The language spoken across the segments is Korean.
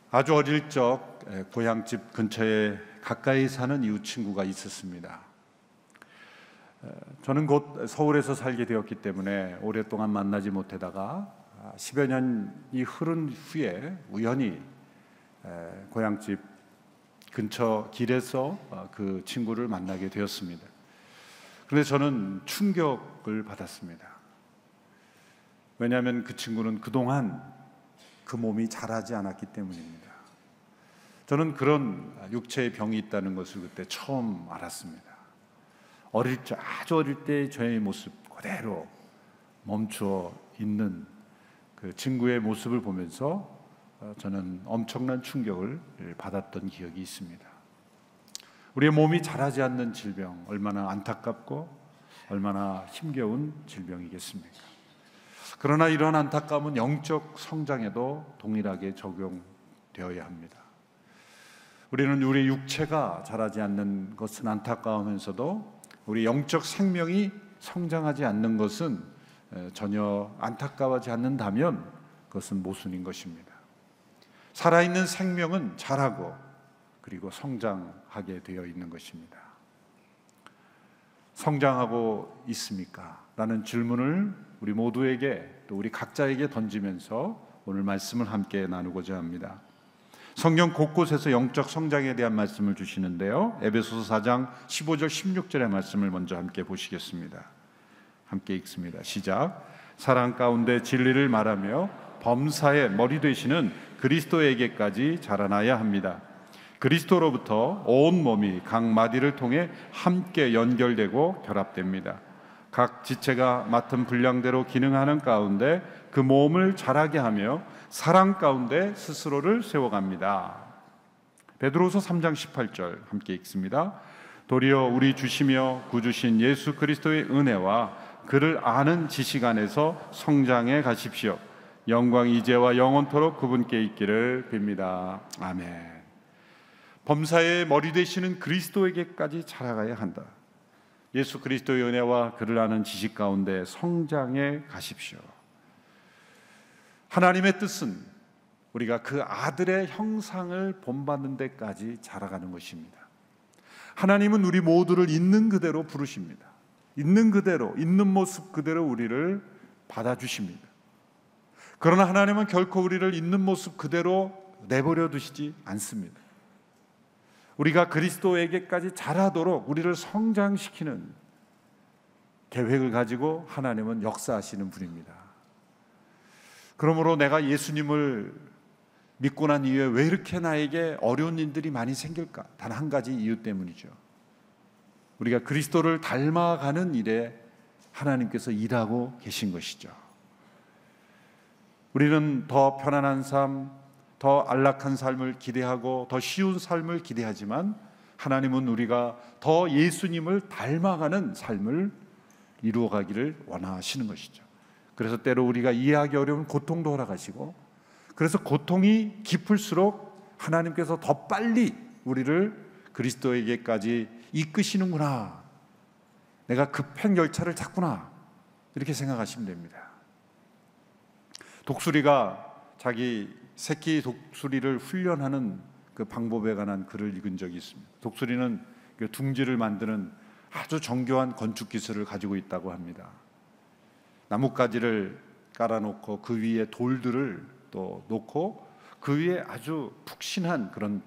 아주 어릴 적 고향집 근처에 가까이 사는 이웃 친구가 있었습니다. 저는 곧 서울에서 살게 되었기 때문에 오랫동안 만나지 못하다가 10여 년이 흐른 후에 우연히 고향집 근처 길에서 그 친구를 만나게 되었습니다. 그런데 저는 충격을 받았습니다. 왜냐하면 그 친구는 그동안 그 몸이 자라지 않았기 때문입니다. 저는 그런 육체의 병이 있다는 것을 그때 처음 알았습니다. 아주 어릴 때 저의 모습 그대로 멈추어 있는 그 친구의 모습을 보면서 저는 엄청난 충격을 받았던 기억이 있습니다. 우리의 몸이 자라지 않는 질병, 얼마나 안타깝고 얼마나 힘겨운 질병이겠습니까? 그러나 이러한 안타까움은 영적 성장에도 동일하게 적용되어야 합니다. 우리는 우리 육체가 자라지 않는 것은 안타까우면서도 우리 영적 생명이 성장하지 않는 것은 전혀 안타까워하지 않는다면 그것은 모순인 것입니다. 살아있는 생명은 자라고 그리고 성장하게 되어 있는 것입니다. 성장하고 있습니까? 라는 질문을 우리 모두에게 또 우리 각자에게 던지면서 오늘 말씀을 함께 나누고자 합니다. 성경 곳곳에서 영적 성장에 대한 말씀을 주시는데요, 에베소서 4장 15절 16절의 말씀을 먼저 함께 보시겠습니다. 함께 읽습니다. 시작. 사랑 가운데 진리를 말하며 범사의 머리 되시는 그리스도에게까지 자라나야 합니다. 그리스도로부터 온 몸이 각 마디를 통해 함께 연결되고 결합됩니다. 각 지체가 맡은 분량대로 기능하는 가운데 그 몸을 자라게 하며 사랑 가운데 스스로를 세워갑니다. 베드로서 3장 18절 함께 읽습니다. 도리어 우리 주시며 구주신 예수 그리스도의 은혜와 그를 아는 지식 안에서 성장해 가십시오. 영광이 이제와 영원토록 그분께 있기를 빕니다. 아멘. 범사의 머리 되시는 그리스도에게까지 자라가야 한다. 예수 그리스도의 은혜와 그를 아는 지식 가운데 성장해 가십시오. 하나님의 뜻은 우리가 그 아들의 형상을 본받는 데까지 자라가는 것입니다. 하나님은 우리 모두를 있는 그대로 부르십니다. 있는 그대로, 있는 모습 그대로 우리를 받아주십니다. 그러나 하나님은 결코 우리를 있는 모습 그대로 내버려 두시지 않습니다. 우리가 그리스도에게까지 자라도록 우리를 성장시키는 계획을 가지고 하나님은 역사하시는 분입니다. 그러므로 내가 예수님을 믿고 난 이후에 왜 이렇게 나에게 어려운 일들이 많이 생길까? 단 한 가지 이유 때문이죠. 우리가 그리스도를 닮아가는 일에 하나님께서 일하고 계신 것이죠. 우리는 더 편안한 삶, 더 안락한 삶을 기대하고 더 쉬운 삶을 기대하지만 하나님은 우리가 더 예수님을 닮아가는 삶을 이루어가기를 원하시는 것이죠. 그래서 때로 우리가 이해하기 어려운 고통도 허락하시고, 그래서 고통이 깊을수록 하나님께서 더 빨리 우리를 그리스도에게까지 이끄시는구나, 내가 급행 열차를 탔구나, 이렇게 생각하시면 됩니다. 독수리가 자기 새끼 독수리를 훈련하는 그 방법에 관한 글을 읽은 적이 있습니다. 독수리는 그 둥지를 만드는 아주 정교한 건축 기술을 가지고 있다고 합니다. 나뭇가지를 깔아놓고 그 위에 돌들을 또 놓고 그 위에 아주 푹신한 그런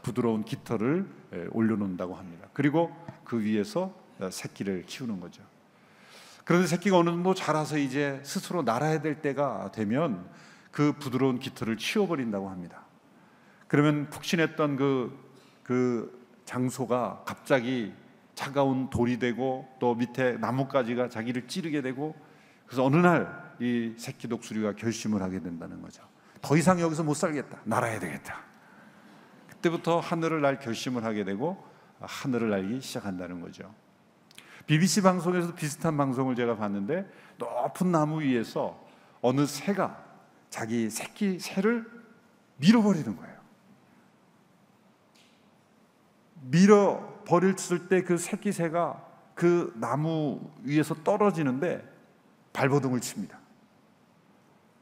부드러운 깃털을 올려놓는다고 합니다. 그리고 그 위에서 새끼를 키우는 거죠. 그런데 새끼가 어느 정도 자라서 이제 스스로 날아야 될 때가 되면 그 부드러운 깃털을 치워버린다고 합니다. 그러면 푹신했던 그 장소가 갑자기 차가운 돌이 되고 또 밑에 나뭇가지가 자기를 찌르게 되고, 그래서 어느 날 이 새끼 독수리가 결심을 하게 된다는 거죠. 더 이상 여기서 못 살겠다, 날아야 되겠다. 그때부터 하늘을 날 결심을 하게 되고 하늘을 날기 시작한다는 거죠. BBC 방송에서도 비슷한 방송을 제가 봤는데, 높은 나무 위에서 어느 새가 자기 새끼 새를 밀어버리는 거예요. 밀어버렸을 때 그 새끼 새가 그 나무 위에서 떨어지는데 발버둥을 칩니다.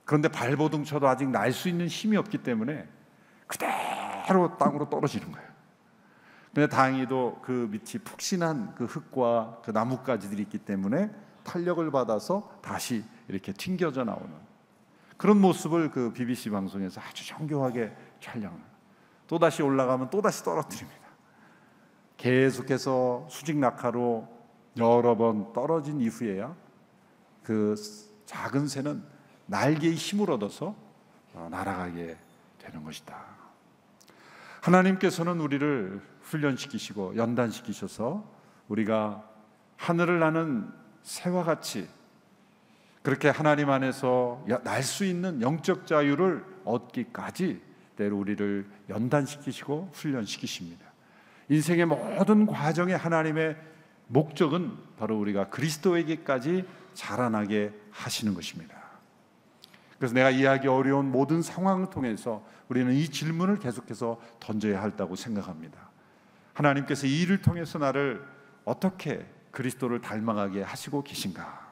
그런데 발버둥 쳐도 아직 날 수 있는 힘이 없기 때문에 그대로 땅으로 떨어지는 거예요. 근데 다행히도 그 밑이 푹신한 그 흙과 그 나뭇가지들이 있기 때문에 탄력을 받아서 다시 이렇게 튕겨져 나오는 그런 모습을 그 BBC 방송에서 아주 정교하게 촬영을. 또다시 올라가면 또다시 떨어뜨립니다. 계속해서 수직 낙하로 여러 번 떨어진 이후에야 그 작은 새는 날개의 힘을 얻어서 날아가게 되는 것이다. 하나님께서는 우리를 훈련시키시고 연단시키셔서 우리가 하늘을 나는 새와 같이 그렇게 하나님 안에서 날 수 있는 영적 자유를 얻기까지 때로 우리를 연단시키시고 훈련시키십니다. 인생의 모든 과정에 하나님의 목적은 바로 우리가 그리스도에게까지 자라나게 하시는 것입니다. 그래서 내가 이해하기 어려운 모든 상황을 통해서 우리는 이 질문을 계속해서 던져야 한다고 생각합니다. 하나님께서 이 일을 통해서 나를 어떻게 그리스도를 닮아가게 하시고 계신가?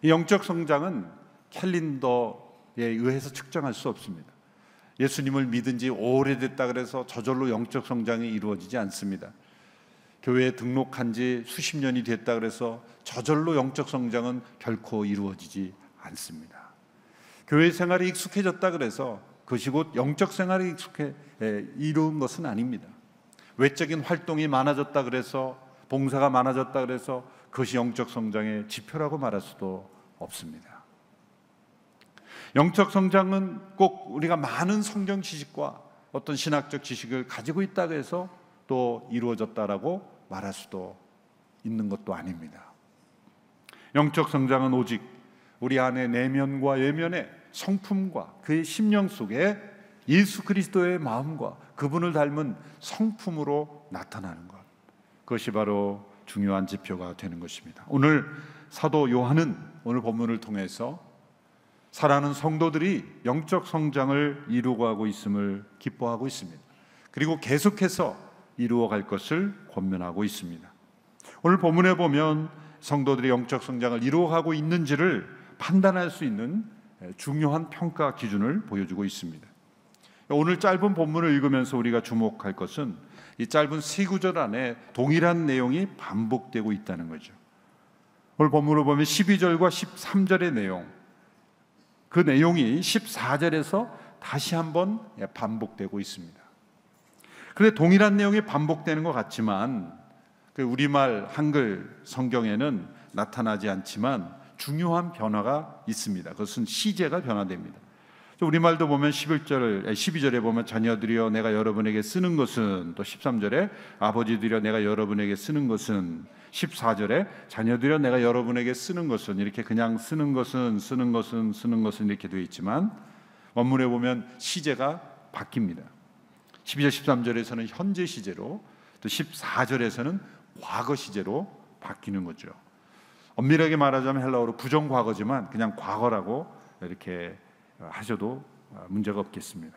이 영적 성장은 캘린더에 의해서 측정할 수 없습니다. 예수님을 믿은 지 오래됐다 그래서 저절로 영적 성장이 이루어지지 않습니다. 교회에 등록한 지 수십 년이 됐다 그래서 저절로 영적 성장은 결코 이루어지지 않습니다. 교회 생활이 익숙해졌다 그래서 그것이 곧 영적 생활이 이루은 것은 아닙니다. 외적인 활동이 많아졌다 그래서 봉사가 많아졌다 그래서 그것이 영적 성장의 지표라고 말할 수도 없습니다. 영적 성장은 꼭 우리가 많은 성경 지식과 어떤 신학적 지식을 가지고 있다고 해서 또 이루어졌다라고 말할 수도 있는 것도 아닙니다. 영적 성장은 오직 우리 안의 내면과 외면의 성품과 그의 심령 속에 예수 그리스도의 마음과 그분을 닮은 성품으로 나타나는 것, 그것이 바로 중요한 지표가 되는 것입니다. 오늘 사도 요한은 오늘 본문을 통해서 사랑하는 성도들이 영적 성장을 이루어가고 있음을 기뻐하고 있습니다. 그리고 계속해서 이루어갈 것을 권면하고 있습니다. 오늘 본문에 보면 성도들이 영적 성장을 이루어가고 있는지를 판단할 수 있는 중요한 평가 기준을 보여주고 있습니다. 오늘 짧은 본문을 읽으면서 우리가 주목할 것은 이 짧은 세 구절 안에 동일한 내용이 반복되고 있다는 거죠. 오늘 본문을 보면 12절과 13절의 내용, 그 내용이 14절에서 다시 한번 반복되고 있습니다. 그런데 동일한 내용이 반복되는 것 같지만 그 우리말 한글 성경에는 나타나지 않지만 중요한 변화가 있습니다. 그것은 시제가 변화됩니다. 우리말도 보면 12절에 보면 자녀들이여 내가 여러분에게 쓰는 것은, 또 13절에 아버지들이여 내가 여러분에게 쓰는 것은, 14절에 자녀들이여 내가 여러분에게 쓰는 것은, 이렇게 그냥 쓰는 것은 이렇게 되어 있지만 원문에 보면 시제가 바뀝니다. 12절 13절에서는 현재 시제로, 또 14절에서는 과거 시제로 바뀌는 거죠. 엄밀하게 말하자면 헬라어로 부정과거지만 그냥 과거라고 이렇게 하셔도 문제가 없겠습니다.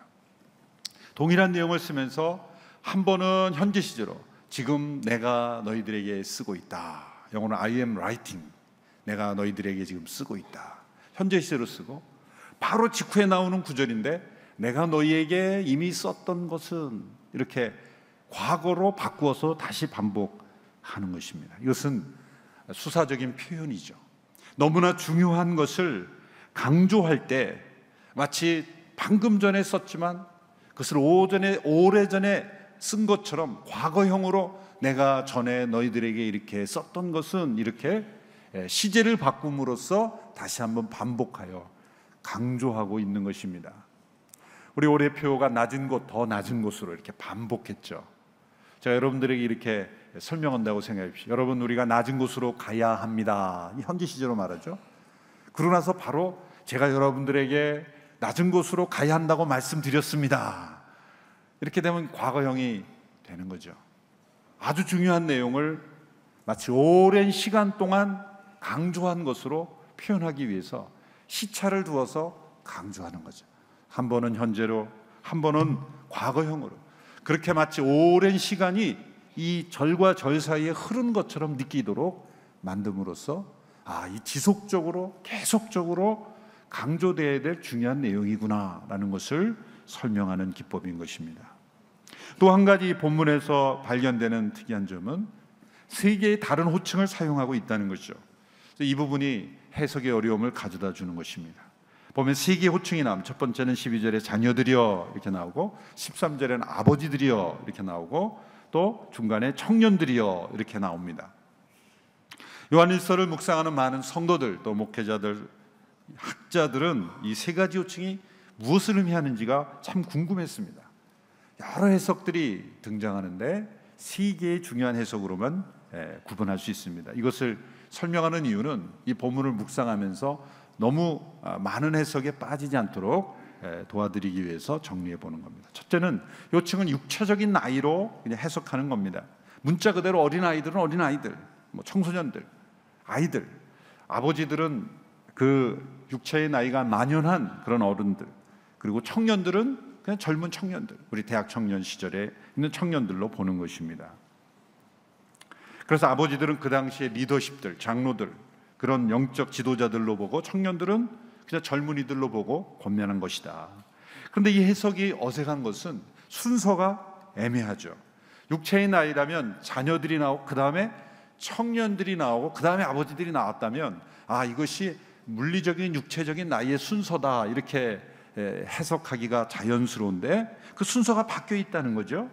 동일한 내용을 쓰면서 한 번은 현재 시제로 지금 내가 너희들에게 쓰고 있다. 영어는 I am writing. 내가 너희들에게 지금 쓰고 있다. 현재 시제로 쓰고, 바로 직후에 나오는 구절인데 내가 너희에게 이미 썼던 것은, 이렇게 과거로 바꾸어서 다시 반복하는 것입니다. 이것은 수사적인 표현이죠. 너무나 중요한 것을 강조할 때 마치 방금 전에 썼지만 그것을 오래전에 쓴 것처럼 과거형으로 내가 전에 너희들에게 이렇게 썼던 것은, 이렇게 시제를 바꿈으로써 다시 한번 반복하여 강조하고 있는 것입니다. 우리 올해 표가 낮은 곳 더 낮은 곳으로 이렇게 반복했죠. 제가 여러분들에게 이렇게 설명한다고 생각해 주십시오. 여러분, 우리가 낮은 곳으로 가야 합니다. 현재 시제로 말하죠. 그러고 나서 바로 제가 여러분들에게 낮은 곳으로 가야 한다고 말씀드렸습니다. 이렇게 되면 과거형이 되는 거죠. 아주 중요한 내용을 마치 오랜 시간 동안 강조한 것으로 표현하기 위해서 시차를 두어서 강조하는 거죠. 한 번은 현재로, 한 번은 과거형으로, 그렇게 마치 오랜 시간이 이 절과 절 사이에 흐른 것처럼 느끼도록 만듦으로써 이 지속적으로 계속적으로 강조되어야 될 중요한 내용이구나라는 것을 설명하는 기법인 것입니다. 또 한 가지 본문에서 발견되는 특이한 점은 세 개의 다른 호칭을 사용하고 있다는 것이죠. 이 부분이 해석의 어려움을 가져다 주는 것입니다. 보면 세 개의 호칭이 나오면 첫 번째는 12절에 자녀들이여 이렇게 나오고 13절에는 아버지들이여 이렇게 나오고 또 중간에 청년들이여 이렇게 나옵니다. 요한일서를 묵상하는 많은 성도들 또 목회자들, 학자들은 이 세 가지 호칭이 무엇을 의미하는지가 참 궁금했습니다. 여러 해석들이 등장하는데 세 개의 중요한 해석으로만 구분할 수 있습니다. 이것을 설명하는 이유는 이 본문을 묵상하면서 너무 많은 해석에 빠지지 않도록 도와드리기 위해서 정리해 보는 겁니다. 첫째는 호칭은 육체적인 나이로 그냥 해석하는 겁니다. 문자 그대로 어린아이들은 어린아이들, 청소년들, 아이들, 아버지들은 그 육체의 나이가 만연한 그런 어른들, 그리고 청년들은 그냥 젊은 청년들, 우리 대학 청년 시절에 있는 청년들로 보는 것입니다. 그래서 아버지들은 그 당시에 리더십들, 장로들, 그런 영적 지도자들로 보고 청년들은 그냥 젊은이들로 보고 권면한 것이다. 그런데 이 해석이 어색한 것은 순서가 애매하죠. 육체의 나이라면 자녀들이 나오고 그 다음에 청년들이 나오고 그 다음에 아버지들이 나왔다면 이것이 물리적인 육체적인 나이의 순서다 이렇게 해석하기가 자연스러운데 그 순서가 바뀌어 있다는 거죠.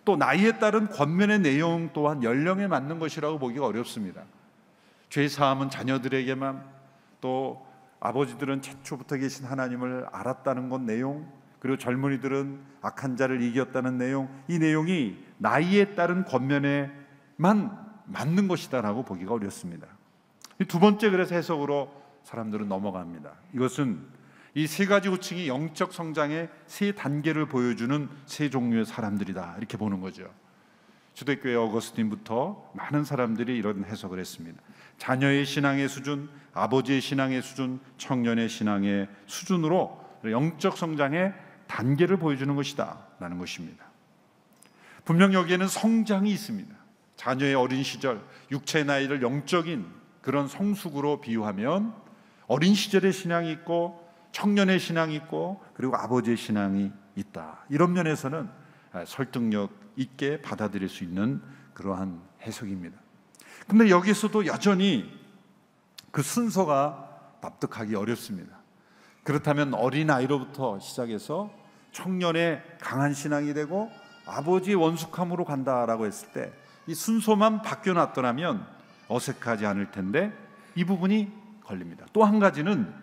또 나이에 따른 권면의 내용 또한 연령에 맞는 것이라고 보기가 어렵습니다. 죄사함은 자녀들에게만, 또 아버지들은 최초부터 계신 하나님을 알았다는 것 내용, 그리고 젊은이들은 악한 자를 이겼다는 내용, 이 내용이 나이에 따른 권면에만 맞는 것이다라고 보기가 어렵습니다. 두 번째 그래서 해석으로 사람들은 넘어갑니다. 이것은 이 세 가지 호칭이 영적 성장의 세 단계를 보여주는 세 종류의 사람들이다 이렇게 보는 거죠. 초대교회 어거스틴부터 많은 사람들이 이런 해석을 했습니다. 자녀의 신앙의 수준, 아버지의 신앙의 수준, 청년의 신앙의 수준으로 영적 성장의 단계를 보여주는 것이다 라는 것입니다. 분명 여기에는 성장이 있습니다. 자녀의 어린 시절, 육체의 나이를 영적인 그런 성숙으로 비유하면 어린 시절의 신앙이 있고 청년의 신앙이 있고 그리고 아버지의 신앙이 있다. 이런 면에서는 설득력 있게 받아들일 수 있는 그러한 해석입니다. 근데 여기서도 여전히 그 순서가 납득하기 어렵습니다. 그렇다면 어린아이로부터 시작해서 청년의 강한 신앙이 되고 아버지의 원숙함으로 간다라고 했을 때 이 순서만 바뀌어 놨더라면 어색하지 않을 텐데 이 부분이 걸립니다. 또 한 가지는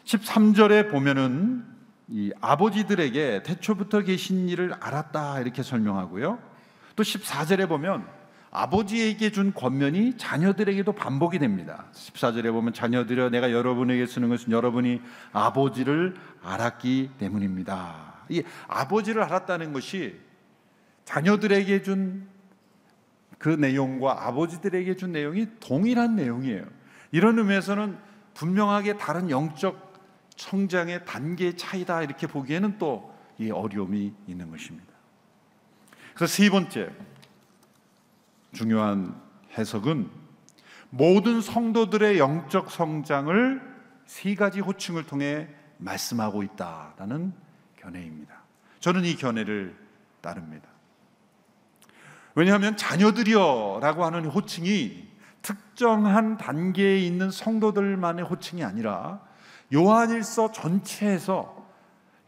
13절에 보면은 이 아버지들에게 태초부터 계신 일을 알았다 이렇게 설명하고요. 또 14절에 보면 아버지에게 준 권면이 자녀들에게도 반복이 됩니다. 14절에 보면 자녀들여 내가 여러분에게 쓰는 것은 여러분이 아버지를 알았기 때문입니다. 이 아버지를 알았다는 것이 자녀들에게 준 그 내용과 아버지들에게 준 내용이 동일한 내용이에요. 이런 의미에서는 분명하게 다른 영적 성장의 단계의 차이다 이렇게 보기에는 또 이 어려움이 있는 것입니다. 그래서 세 번째 중요한 해석은 모든 성도들의 영적 성장을 세 가지 호칭을 통해 말씀하고 있다라는 견해입니다. 저는 이 견해를 따릅니다. 왜냐하면 자녀들이여 라고 하는 호칭이 특정한 단계에 있는 성도들만의 호칭이 아니라 요한일서 전체에서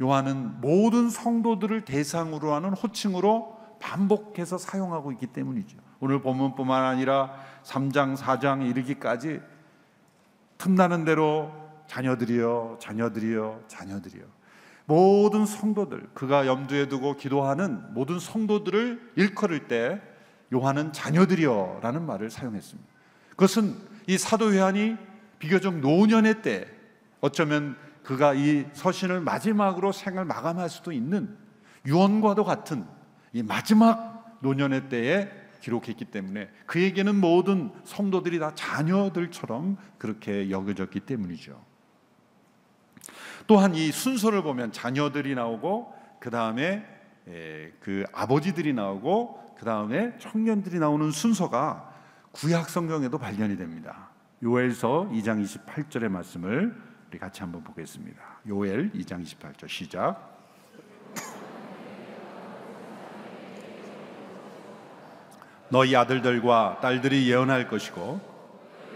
요한은 모든 성도들을 대상으로 하는 호칭으로 반복해서 사용하고 있기 때문이죠. 오늘 본문뿐만 아니라 3장, 4장 이르기까지 틈나는 대로 자녀들이여, 자녀들이여, 자녀들이여. 모든 성도들, 그가 염두에 두고 기도하는 모든 성도들을 일컬을 때 요한은 자녀들이여 라는 말을 사용했습니다. 그것은 이 사도 요한이 비교적 노년의 때, 어쩌면 그가 이 서신을 마지막으로 생을 마감할 수도 있는 유언과도 같은 이 마지막 노년의 때에 기록했기 때문에 그에게는 모든 성도들이 다 자녀들처럼 그렇게 여겨졌기 때문이죠. 또한 이 순서를 보면 자녀들이 나오고 그 다음에 그 아버지들이 나오고 그 다음에 청년들이 나오는 순서가 구약 성경에도 발견이 됩니다. 요엘서 2장 28절의 말씀을 우리 같이 한번 보겠습니다. 요엘 2장 28절 시작. 너희 아들들과 딸들이 예언할 것이고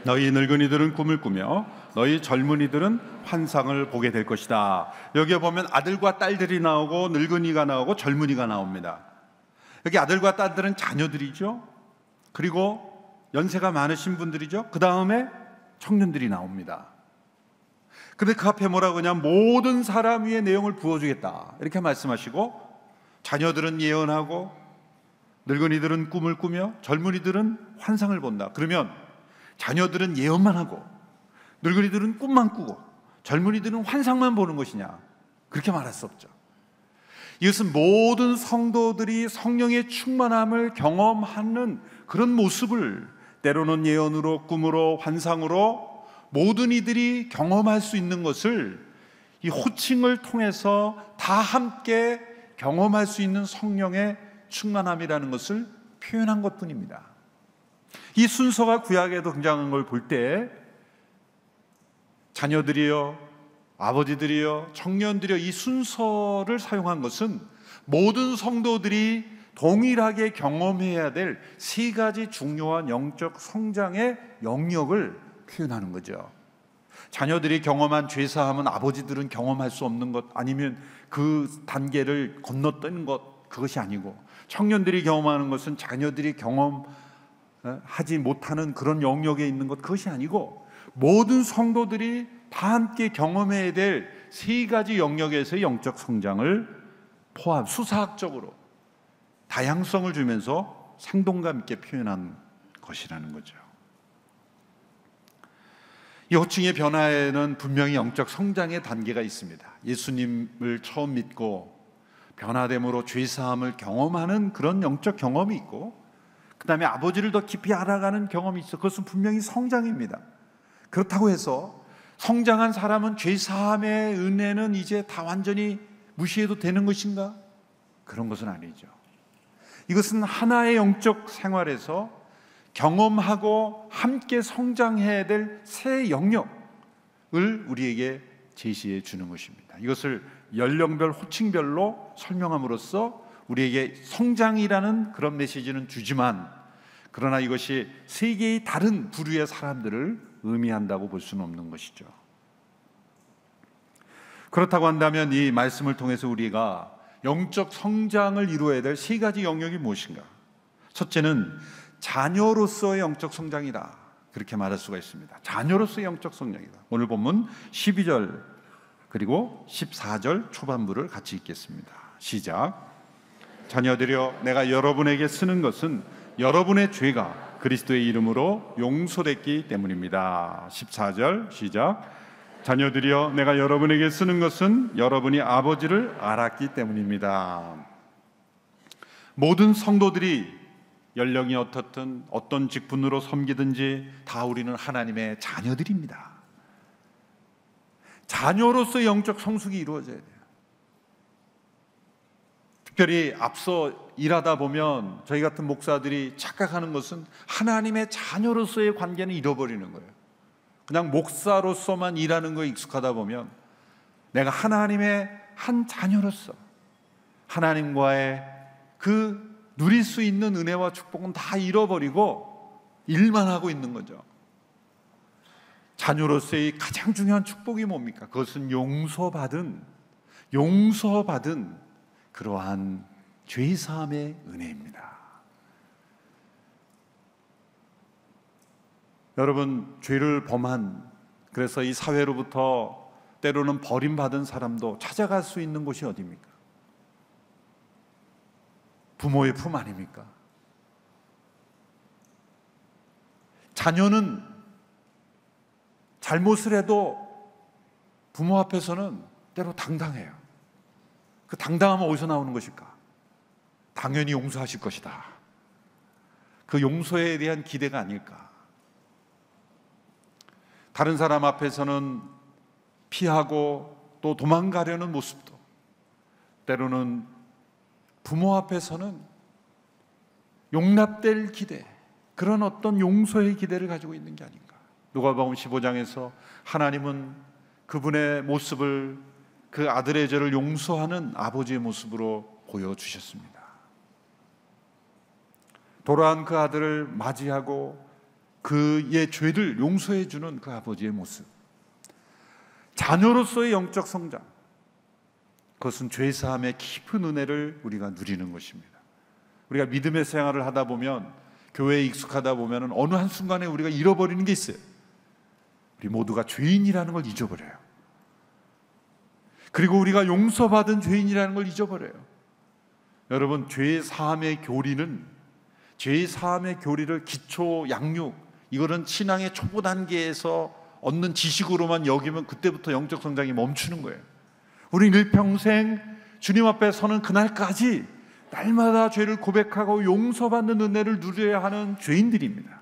너희 늙은이들은 꿈을 꾸며 너희 젊은이들은 환상을 보게 될 것이다. 여기에 보면 아들과 딸들이 나오고 늙은이가 나오고 젊은이가 나옵니다. 여기 아들과 딸들은 자녀들이죠. 그리고 연세가 많으신 분들이죠. 그 다음에 청년들이 나옵니다. 근데 그 앞에 뭐라고 하냐면 모든 사람 위에 내용을 부어주겠다 이렇게 말씀하시고, 자녀들은 예언하고 늙은이들은 꿈을 꾸며 젊은이들은 환상을 본다. 그러면 자녀들은 예언만 하고 늙은이들은 꿈만 꾸고 젊은이들은 환상만 보는 것이냐? 그렇게 말할 수 없죠. 이것은 모든 성도들이 성령의 충만함을 경험하는 그런 모습을 때로는 예언으로, 꿈으로, 환상으로 모든 이들이 경험할 수 있는 것을 이 호칭을 통해서 다 함께 경험할 수 있는 성령의 충만함이라는 것을 표현한 것뿐입니다. 이 순서가 구약에도 등장한 걸 볼 때 자녀들이요, 아버지들이요, 청년들이요, 이 순서를 사용한 것은 모든 성도들이 동일하게 경험해야 될 세 가지 중요한 영적 성장의 영역을 표현하는 거죠. 자녀들이 경험한 죄사함은 아버지들은 경험할 수 없는 것, 아니면 그 단계를 건너뛰는 것, 그것이 아니고, 청년들이 경험하는 것은 자녀들이 경험하지 못하는 그런 영역에 있는 것, 그것이 아니고 모든 성도들이 다 함께 경험해야 될 세 가지 영역에서의 영적 성장을 포함, 수사학적으로 다양성을 주면서 생동감 있게 표현한 것이라는 거죠. 이 호칭의 변화에는 분명히 영적 성장의 단계가 있습니다. 예수님을 처음 믿고 변화됨으로 죄사함을 경험하는 그런 영적 경험이 있고, 그 다음에 아버지를 더 깊이 알아가는 경험이 있어. 그것은 분명히 성장입니다. 그렇다고 해서 성장한 사람은 죄사함의 은혜는 이제 다 완전히 무시해도 되는 것인가? 그런 것은 아니죠. 이것은 하나의 영적 생활에서 경험하고 함께 성장해야 될 새 영역을 우리에게 제시해 주는 것입니다. 이것을 연령별, 호칭별로 설명함으로써 우리에게 성장이라는 그런 메시지는 주지만, 그러나 이것이 세 개의 다른 부류의 사람들을 의미한다고 볼 수는 없는 것이죠. 그렇다고 한다면 이 말씀을 통해서 우리가 영적 성장을 이루어야 될 세 가지 영역이 무엇인가? 첫째는 자녀로서의 영적 성장이다, 그렇게 말할 수가 있습니다. 자녀로서의 영적 성장이다. 오늘 본문 12절 그리고 14절 초반부를 같이 읽겠습니다. 시작. 자녀들여, 내가 여러분에게 쓰는 것은 여러분의 죄가 그리스도의 이름으로 용서됐기 때문입니다. 14절 시작. 자녀들여, 내가 여러분에게 쓰는 것은 여러분이 아버지를 알았기 때문입니다. 모든 성도들이 연령이 어떻든 어떤 직분으로 섬기든지 다 우리는 하나님의 자녀들입니다. 자녀로서 영적 성숙이 이루어져야 돼요. 특별히 앞서 일하다 보면 저희 같은 목사들이 착각하는 것은 하나님의 자녀로서의 관계는 잃어버리는 거예요. 그냥 목사로서만 일하는 거에 익숙하다 보면 내가 하나님의 한 자녀로서 하나님과의 그 누릴 수 있는 은혜와 축복은 다 잃어버리고 일만 하고 있는 거죠. 자녀로서의 가장 중요한 축복이 뭡니까? 그것은 용서받은 그러한 죄사함의 은혜입니다. 여러분, 죄를 범한, 그래서 이 사회로부터 때로는 버림받은 사람도 찾아갈 수 있는 곳이 어디입니까? 부모의 품 아닙니까? 자녀는 잘못을 해도 부모 앞에서는 때로 당당해요. 그 당당함은 어디서 나오는 것일까? 당연히 용서하실 것이다. 그 용서에 대한 기대가 아닐까? 다른 사람 앞에서는 피하고 또 도망가려는 모습도, 때로는 부모 앞에서는 용납될 기대, 그런 어떤 용서의 기대를 가지고 있는 게 아닌가? 누가복음 15장에서 하나님은 그분의 모습을, 그 아들의 죄를 용서하는 아버지의 모습으로 보여주셨습니다. 돌아온 그 아들을 맞이하고 그의 죄를 용서해 주는 그 아버지의 모습, 자녀로서의 영적 성장, 그것은 죄사함의 깊은 은혜를 우리가 누리는 것입니다. 우리가 믿음의 생활을 하다 보면, 교회에 익숙하다 보면 어느 한순간에 우리가 잃어버리는 게 있어요. 우리 모두가 죄인이라는 걸 잊어버려요. 그리고 우리가 용서받은 죄인이라는 걸 잊어버려요. 여러분, 죄사함의 교리는, 죄사함의 교리를 기초 양육, 이거는 신앙의 초보 단계에서 얻는 지식으로만 여기면 그때부터 영적 성장이 멈추는 거예요. 우리는 일평생 주님 앞에 서는 그날까지 날마다 죄를 고백하고 용서받는 은혜를 누려야 하는 죄인들입니다.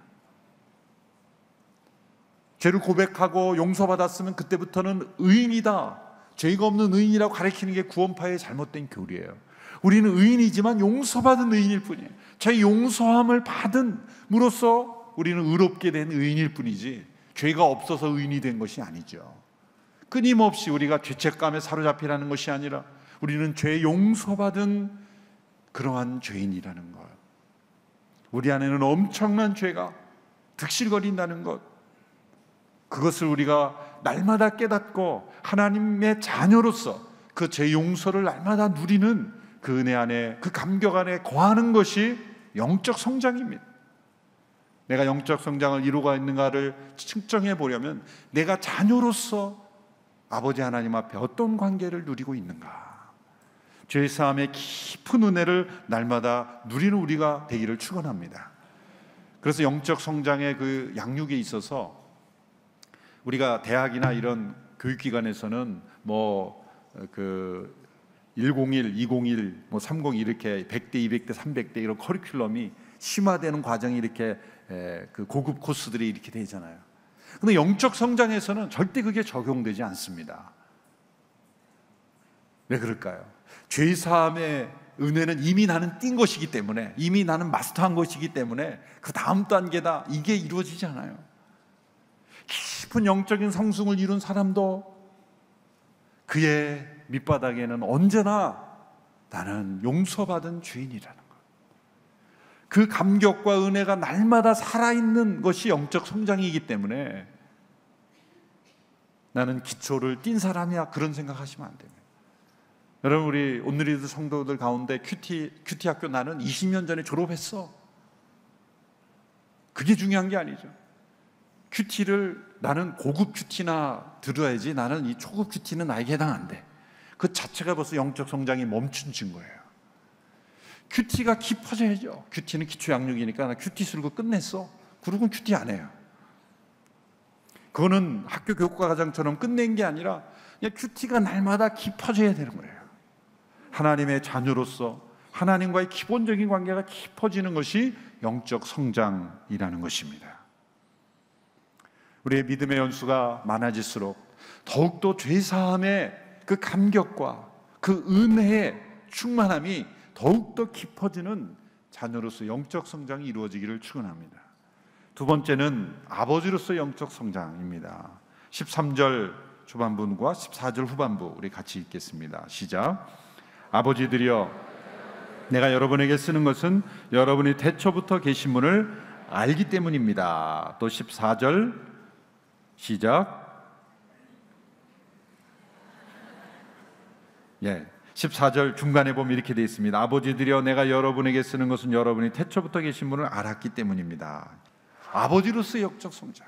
죄를 고백하고 용서받았으면 그때부터는 의인이다, 죄가 없는 의인이라고 가르치는 게 구원파의 잘못된 교리예요. 우리는 의인이지만 용서받은 의인일 뿐이에요. 죄 용서함을 받음으로써 우리는 의롭게 된 의인일 뿐이지, 죄가 없어서 의인이 된 것이 아니죠. 끊임없이 우리가 죄책감에 사로잡히라는 것이 아니라 우리는 죄 용서받은 그러한 죄인이라는 것, 우리 안에는 엄청난 죄가 득실거린다는 것, 그것을 우리가 날마다 깨닫고 하나님의 자녀로서 그 죄 용서를 날마다 누리는 그 은혜 안에, 그 감격 안에 거하는 것이 영적 성장입니다. 내가 영적 성장을 이루고 있는가를 측정해 보려면 내가 자녀로서 아버지 하나님 앞에 어떤 관계를 누리고 있는가, 죄사함의 깊은 은혜를 날마다 누리는 우리가 되기를 축원합니다. 그래서 영적 성장의 그 양육에 있어서 우리가 대학이나 이런 교육기관에서는 그 101, 201, 301 이렇게 100대, 200대, 300대 이런 커리큘럼이 심화되는 과정이 이렇게 그 고급 코스들이 이렇게 되잖아요. 근데 영적 성장에서는 절대 그게 적용되지 않습니다. 왜 그럴까요? 죄사함의 은혜는 이미 나는 띈 것이기 때문에, 이미 나는 마스터한 것이기 때문에 그 다음 단계다, 이게 이루어지지 않아요. 깊은 영적인 성숙을 이룬 사람도 그의 밑바닥에는 언제나 나는 용서받은 죄인이라는 것, 그 감격과 은혜가 날마다 살아있는 것이 영적 성장이기 때문에 나는 기초를 띈 사람이야, 그런 생각하시면 안 됩니다. 여러분, 우리 온누리드 성도들 가운데 큐티 학교 나는 20년 전에 졸업했어, 그게 중요한 게 아니죠. 큐티를 나는 고급 큐티나 들어야지, 나는 이 초급 큐티는 나에게 해당 안 돼, 그 자체가 벌써 영적 성장이 멈춘 증거예요. 큐티가 깊어져야죠. 큐티는 기초 양육이니까 나 큐티 쓸고 끝냈어, 그러고는 큐티 안 해요. 그거는 학교 교과 과정처럼 끝낸 게 아니라 그냥 큐티가 날마다 깊어져야 되는 거예요. 하나님의 자녀로서 하나님과의 기본적인 관계가 깊어지는 것이 영적 성장이라는 것입니다. 우리의 믿음의 연수가 많아질수록 더욱더 죄사함의 그 감격과 그 은혜의 충만함이 더욱더 깊어지는 자녀로서 영적 성장이 이루어지기를 축원합니다. 두 번째는 아버지로서 영적 성장입니다. 13절 초반부와 14절 후반부 우리 같이 읽겠습니다. 시작. 아버지들이여, 내가 여러분에게 쓰는 것은 여러분이 태초부터 계신 분을 알기 때문입니다. 또 14절 시작. 14절 중간에 보면 이렇게 되어 있습니다. 아버지들이여, 내가 여러분에게 쓰는 것은 여러분이 태초부터 계신 분을 알았기 때문입니다. 아버지로서의 영적 성장,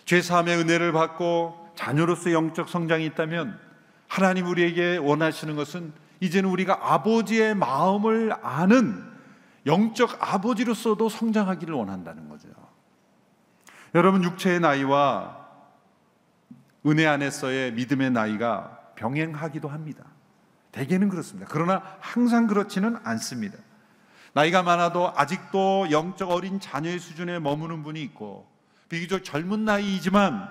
죄사함의 은혜를 받고 자녀로서의 영적 성장이 있다면 하나님 우리에게 원하시는 것은 이제는 우리가 아버지의 마음을 아는 영적 아버지로서도 성장하기를 원한다는 거죠. 여러분, 육체의 나이와 은혜 안에서의 믿음의 나이가 병행하기도 합니다. 대개는 그렇습니다. 그러나 항상 그렇지는 않습니다. 나이가 많아도 아직도 영적 어린 자녀의 수준에 머무는 분이 있고, 비교적 젊은 나이이지만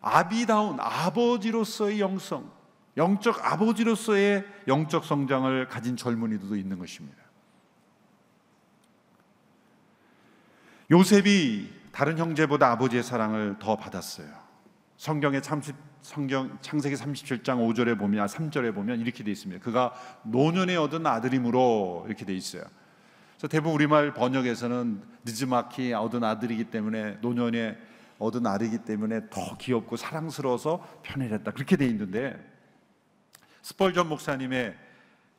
아비다운 아버지로서의 영성, 영적 아버지로서의 영적 성장을 가진 젊은이들도 있는 것입니다. 요셉이 다른 형제보다 아버지의 사랑을 더 받았어요. 성경의 성경 창세기 37장 5절에 보면 3절에 보면 이렇게 돼 있습니다. 그가 노년에 얻은 아들이므로 이렇게 돼 있어요. 그래서 대부분 우리말 번역에서는 느지막이 얻은 아들이기 때문에 노년에 얻은 아들이기 때문에 더 귀엽고 사랑스러워서 편애했다 그렇게 돼 있는데 스펄전 목사님의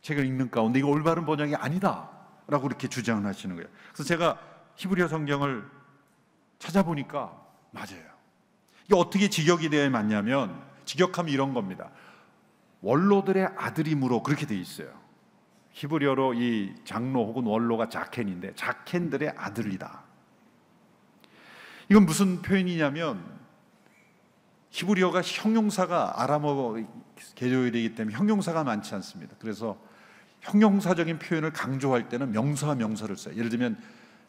책을 읽는 가운데 이거 올바른 번역이 아니다라고 이렇게 주장을 하시는 거예요. 그래서 제가 히브리어 성경을 찾아보니까 맞아요. 이게 어떻게 직역이 되어 맞냐면 직역하면 이런 겁니다. 원로들의 아들이므로 그렇게 돼 있어요. 히브리어로 이 장로 혹은 원로가 자켄인데 자켄들의 아들이다. 이건 무슨 표현이냐면 히브리어가 형용사가 아람어 개조되기 때문에 형용사가 많지 않습니다. 그래서 형용사적인 표현을 강조할 때는 명사와 명사를 써요. 예를 들면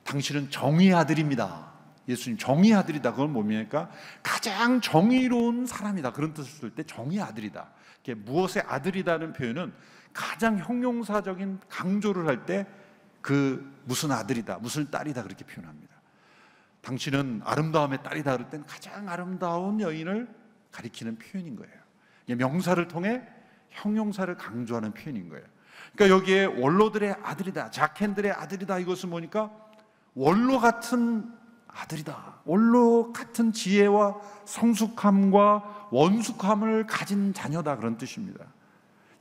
당신은 정의의 아들입니다. 예수님 정의의 아들이다. 그건 뭡니까? 가장 정의로운 사람이다. 그런 뜻을 쓸 때 정의의 아들이다. 무엇의 아들이다는 표현은 가장 형용사적인 강조를 할 때 그 무슨 아들이다, 무슨 딸이다 그렇게 표현합니다. 당신은 아름다움의 딸이다 그럴 때는 가장 아름다운 여인을 가리키는 표현인 거예요. 명사를 통해 형용사를 강조하는 표현인 거예요. 그러니까 여기에 원로들의 아들이다, 자켄들의 아들이다 이것은 뭐니까 원로 같은 아들이다. 원로 같은 지혜와 성숙함과 원숙함을 가진 자녀다 그런 뜻입니다.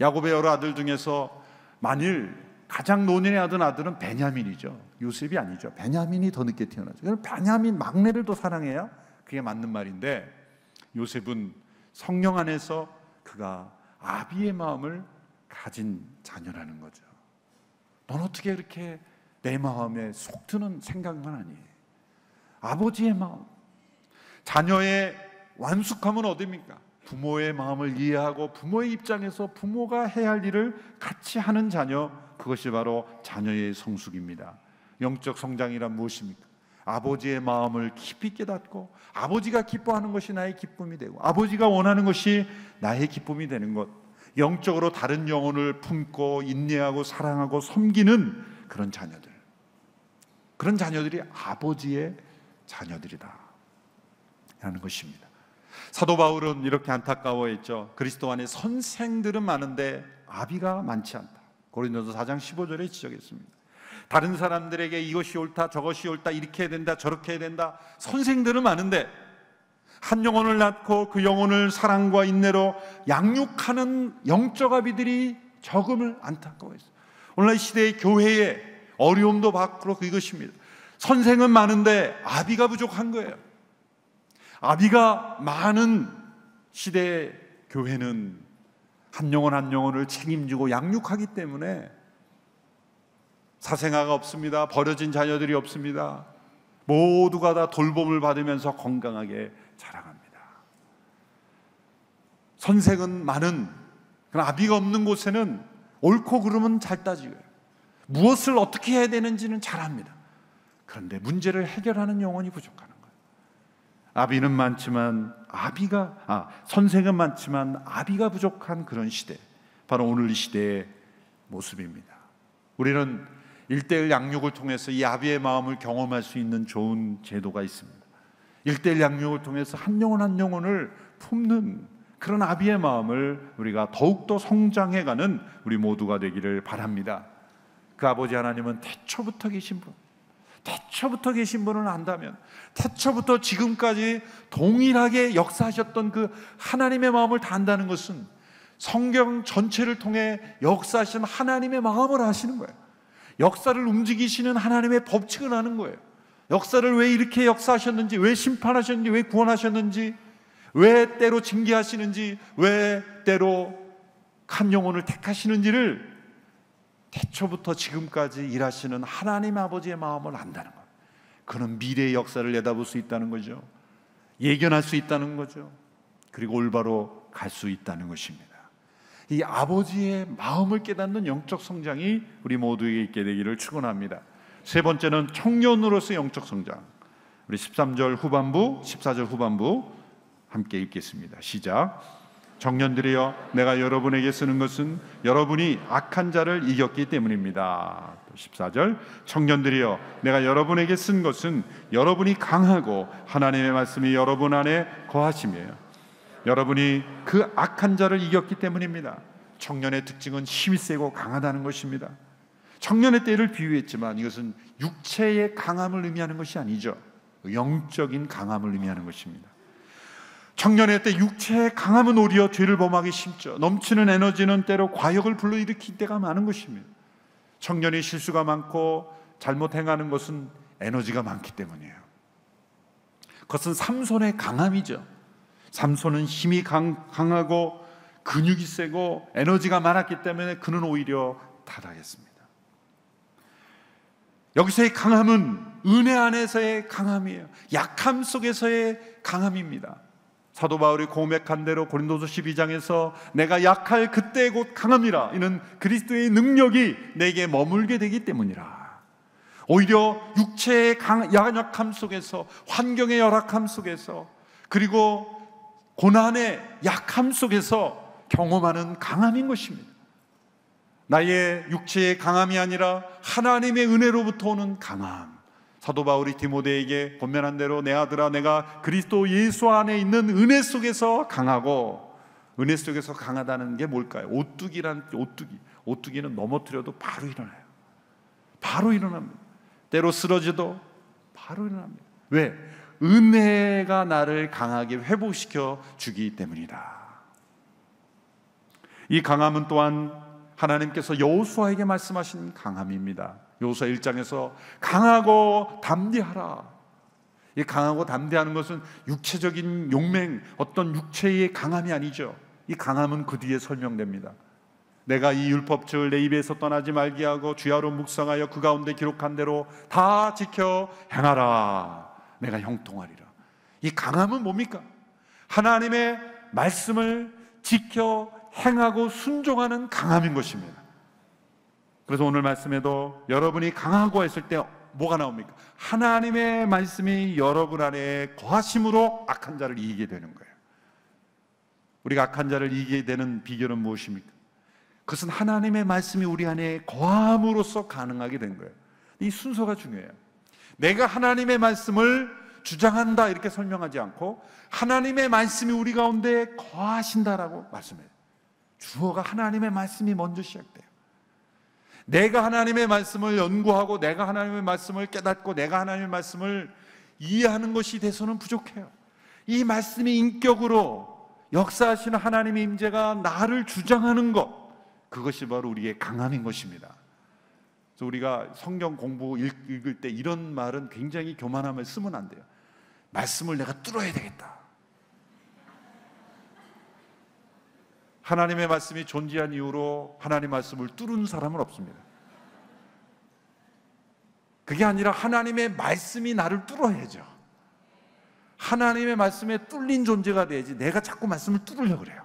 야곱의 여러 아들 중에서 만일 가장 노년에 얻은 아들은 베냐민이죠. 요셉이 아니죠. 베냐민이 더 늦게 태어나죠. 그럼 베냐민 막내를 더 사랑해야 그게 맞는 말인데 요셉은 성령 안에서 그가 아비의 마음을 가진 자녀라는 거죠. 넌 어떻게 이렇게 내 마음에 속 드는 생각만 하니? 아버지의 마음, 자녀의 완숙함은 어디입니까? 부모의 마음을 이해하고 부모의 입장에서 부모가 해야 할 일을 같이 하는 자녀, 그것이 바로 자녀의 성숙입니다. 영적 성장이란 무엇입니까? 아버지의 마음을 깊이 깨닫고 아버지가 기뻐하는 것이 나의 기쁨이 되고 아버지가 원하는 것이 나의 기쁨이 되는 것, 영적으로 다른 영혼을 품고 인내하고 사랑하고 섬기는 그런 자녀들, 그런 자녀들이 아버지의 자녀들이다 라는 것입니다. 사도 바울은 이렇게 안타까워했죠. 그리스도 안에 선생들은 많은데 아비가 많지 않다. 고린도서 4장 15절에 지적했습니다. 다른 사람들에게 이것이 옳다 저것이 옳다 이렇게 해야 된다 저렇게 해야 된다 선생들은 많은데 한 영혼을 낳고 그 영혼을 사랑과 인내로 양육하는 영적 아비들이 적음을 안타까워했어요. 오늘날 시대의 교회의 어려움도 밖으로 이것입니다. 선생은 많은데 아비가 부족한 거예요. 아비가 많은 시대의 교회는 한 영혼 한 영혼을 책임지고 양육하기 때문에 사생아가 없습니다. 버려진 자녀들이 없습니다. 모두가 다 돌봄을 받으면서 건강하게 자라갑니다. 선생은 많은, 그러나 아비가 없는 곳에는 옳고 그름은 잘 따지고요. 무엇을 어떻게 해야 되는지는 잘 압니다. 그런데 문제를 해결하는 영혼이 부족하는 거예요. 아비는 많지만 선생은 많지만 아비가 부족한 그런 시대, 바로 오늘 이 시대의 모습입니다. 우리는 1:1 양육을 통해서 이 아비의 마음을 경험할 수 있는 좋은 제도가 있습니다. 1:1 양육을 통해서 한 영혼 한 영혼을 품는 그런 아비의 마음을 우리가 더욱더 성장해가는 우리 모두가 되기를 바랍니다. 그 아버지 하나님은 태초부터 계신 분, 태초부터 계신 분을 안다면 태초부터 지금까지 동일하게 역사하셨던 그 하나님의 마음을 다 안다는 것은 성경 전체를 통해 역사하신 하나님의 마음을 아시는 거예요. 역사를 움직이시는 하나님의 법칙을 아는 거예요. 역사를 왜 이렇게 역사하셨는지, 왜 심판하셨는지, 왜 구원하셨는지, 왜 때로 징계하시는지, 왜 때로 한 영혼을 택하시는지를 태초부터 지금까지 일하시는 하나님 아버지의 마음을 안다는 것. 그는 미래의 역사를 내다볼 수 있다는 거죠. 예견할 수 있다는 거죠. 그리고 올바로 갈 수 있다는 것입니다. 이 아버지의 마음을 깨닫는 영적 성장이 우리 모두에게 있게 되기를 축원합니다. 세 번째는 청년으로서의 영적 성장. 우리 13절 후반부, 14절 후반부 함께 읽겠습니다. 시작. 청년들이여, 내가 여러분에게 쓰는 것은 여러분이 악한 자를 이겼기 때문입니다. 14절. 청년들이여, 내가 여러분에게 쓴 것은 여러분이 강하고 하나님의 말씀이 여러분 안에 거하심이에요. 여러분이 그 악한 자를 이겼기 때문입니다. 청년의 특징은 힘이 세고 강하다는 것입니다. 청년의 때를 비유했지만 이것은 육체의 강함을 의미하는 것이 아니죠. 영적인 강함을 의미하는 것입니다. 청년의 때 육체의 강함은 오히려 죄를 범하기 쉽죠. 넘치는 에너지는 때로 과욕을 불러일으킬 때가 많은 것입니다. 청년이 실수가 많고 잘못 행하는 것은 에너지가 많기 때문이에요. 그것은 삼손의 강함이죠. 삼손은 힘이 강하고 근육이 세고 에너지가 많았기 때문에 그는 오히려 타락했습니다. 여기서의 강함은 은혜 안에서의 강함이에요. 약함 속에서의 강함입니다. 사도 바울이 고백한 대로 고린도서 12장에서 내가 약할 그때 곧 강함이라, 이는 그리스도의 능력이 내게 머물게 되기 때문이라. 오히려 육체의 약함 속에서, 환경의 열악함 속에서, 그리고 고난의 약함 속에서 경험하는 강함인 것입니다. 나의 육체의 강함이 아니라 하나님의 은혜로부터 오는 강함. 사도 바울이 디모데에게 권면한 대로 내 아들아, 내가 그리스도 예수 안에 있는 은혜 속에서 강하고, 은혜 속에서 강하다는 게 뭘까요? 오뚜기는 넘어뜨려도 바로 일어나요. 바로 일어납니다. 때로 쓰러져도 바로 일어납니다. 왜? 은혜가 나를 강하게 회복시켜 주기 때문이다. 이 강함은 또한 하나님께서 여호수아에게 말씀하신 강함입니다. 여호수아 1장에서 강하고 담대하라. 이 강하고 담대하는 것은 육체적인 용맹, 어떤 육체의 강함이 아니죠. 이 강함은 그 뒤에 설명됩니다. 내가 이 율법책을 내 입에서 떠나지 말게 하고 주야로 묵상하여 그 가운데 기록한 대로 다 지켜 행하라. 내가 형통하리라. 이 강함은 뭡니까? 하나님의 말씀을 지켜 행하고 순종하는 강함인 것입니다. 그래서 오늘 말씀에도 여러분이 강하고 했을 때 뭐가 나옵니까? 하나님의 말씀이 여러분 안에 거하심으로 악한 자를 이기게 되는 거예요. 우리가 악한 자를 이기게 되는 비결은 무엇입니까? 그것은 하나님의 말씀이 우리 안에 거함으로써 가능하게 된 거예요. 이 순서가 중요해요. 내가 하나님의 말씀을 주장한다 이렇게 설명하지 않고 하나님의 말씀이 우리 가운데 거하신다라고 말씀해요. 주어가 하나님의 말씀이 먼저 시작돼요. 내가 하나님의 말씀을 연구하고 내가 하나님의 말씀을 깨닫고 내가 하나님의 말씀을 이해하는 것이 돼서는 부족해요. 이 말씀이 인격으로 역사하시는 하나님의 임재가 나를 주장하는 것, 그것이 바로 우리의 강함인 것입니다. 그래서 우리가 성경 공부 읽을 때 이런 말은 굉장히 교만함을 쓰면 안 돼요. 말씀을 내가 뚫어야 되겠다. 하나님의 말씀이 존재한 이후로 하나님의 말씀을 뚫은 사람은 없습니다. 그게 아니라 하나님의 말씀이 나를 뚫어야죠. 하나님의 말씀에 뚫린 존재가 돼야지 내가 자꾸 말씀을 뚫으려고 그래요.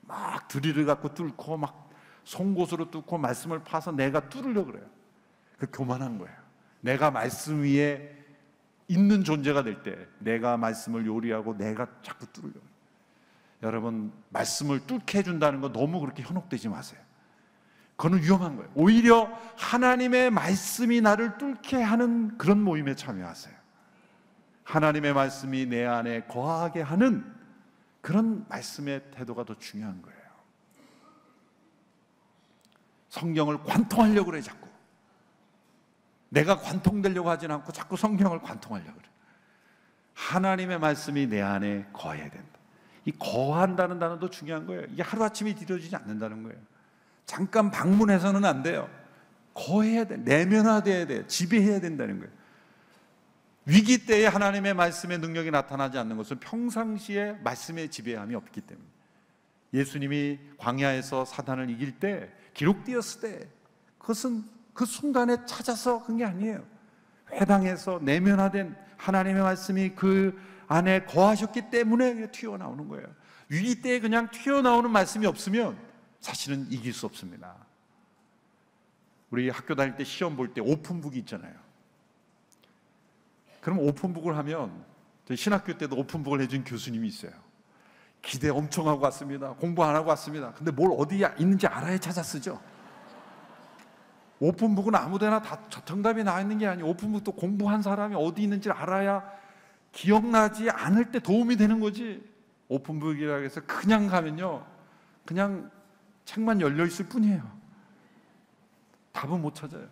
막 드릴을 갖고 뚫고 막 송곳으로 뚫고 말씀을 파서 내가 뚫으려고 그래요. 그 교만한 거예요. 내가 말씀 위에 있는 존재가 될 때 내가 말씀을 요리하고 내가 자꾸 뚫으려고 해요. 여러분, 말씀을 뚫게 해준다는 거 너무 그렇게 현혹되지 마세요. 그거는 위험한 거예요. 오히려 하나님의 말씀이 나를 뚫게 하는 그런 모임에 참여하세요. 하나님의 말씀이 내 안에 거하게 하는 그런 말씀의 태도가 더 중요한 거예요. 성경을 관통하려고 그래. 자꾸 내가 관통되려고 하진 않고 자꾸 성경을 관통하려고 그래. 하나님의 말씀이 내 안에 거해야 된다. 이 거한다는 단어도 중요한 거예요. 이게 하루아침에 이루어지지 않는다는 거예요. 잠깐 방문해서는 안 돼요. 거해야 돼. 내면화돼야 돼. 지배해야 된다는 거예요. 위기 때에 하나님의 말씀의 능력이 나타나지 않는 것은 평상시에 말씀의 지배함이 없기 때문에. 예수님이 광야에서 사단을 이길 때, 기록되었을 때, 그것은 그 순간에 찾아서 그런 게 아니에요. 회당에서 내면화된 하나님의 말씀이 그 안에 거하셨기 때문에 튀어나오는 거예요. 위기 때에 그냥 튀어나오는 말씀이 없으면 사실은 이길 수 없습니다. 우리 학교 다닐 때 시험 볼 때 오픈북이 있잖아요. 그럼 오픈북을 하면, 저희 신학교 때도 오픈북을 해준 교수님이 있어요. 기대 엄청 하고 왔습니다. 공부 안 하고 왔습니다. 근데 뭘 어디에 있는지 알아야 찾아 쓰죠. 오픈북은 아무데나 다 정답이 나와 있는 게 아니에요. 오픈북도 공부한 사람이 어디 있는지 알아야 기억나지 않을 때 도움이 되는 거지. 오픈북이라고 해서 그냥 가면요, 그냥 책만 열려 있을 뿐이에요. 답은 못 찾아요.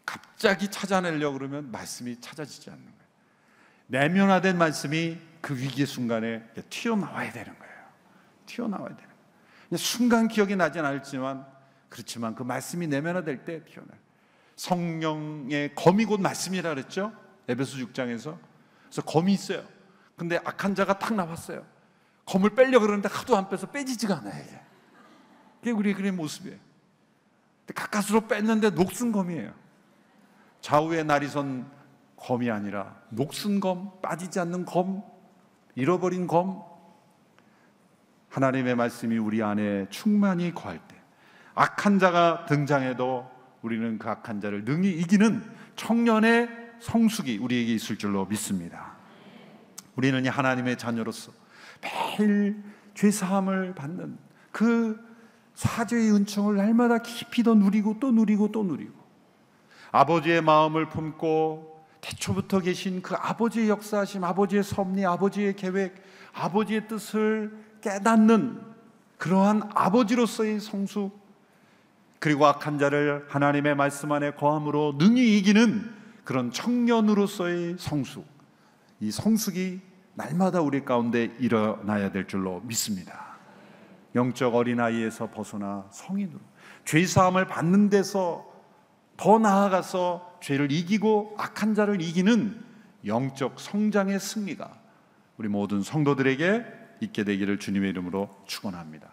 갑자기 찾아내려고 그러면 말씀이 찾아지지 않는 거예요. 내면화된 말씀이 그 위기의 순간에 튀어나와야 되는 거예요. 튀어나와야 되는 거예요. 그냥 순간 기억이 나진 않지만, 그렇지만 그 말씀이 내면화될 때 튀어나와요. 성령의 검이 곧 말씀이라 그랬죠? 에베소 6장에서. 그래서 검이 있어요. 근데 악한 자가 탁 나왔어요. 검을 빼려고 그러는데 하도 안 빼서 빼지지가 않아요. 이게 우리의 모습이에요. 가까스로 뺐는데 녹슨 검이에요. 좌우에 날이 선 검이 아니라 녹슨 검, 빠지지 않는 검, 잃어버린 검. 하나님의 말씀이 우리 안에 충만히 거할 때, 악한 자가 등장해도 우리는 그 악한 자를 능히 이기는 청년의 성숙이 우리에게 있을 줄로 믿습니다. 우리는 이 하나님의 자녀로서 매일 죄사함을 받는 그 사죄의 은총을 날마다 깊이 더 누리고 또 누리고 또 누리고, 아버지의 마음을 품고 태초부터 계신 그 아버지의 역사하심, 아버지의 섭리, 아버지의 계획, 아버지의 뜻을 깨닫는 그러한 아버지로서의 성숙, 그리고 악한 자를 하나님의 말씀 안에 거함으로 능히 이기는 그런 청년으로서의 성숙, 이 성숙이 날마다 우리 가운데 일어나야 될 줄로 믿습니다. 영적 어린아이에서 벗어나 성인으로, 죄사함을 받는 데서 더 나아가서 죄를 이기고 악한 자를 이기는 영적 성장의 승리가 우리 모든 성도들에게 있게 되기를 주님의 이름으로 축원합니다.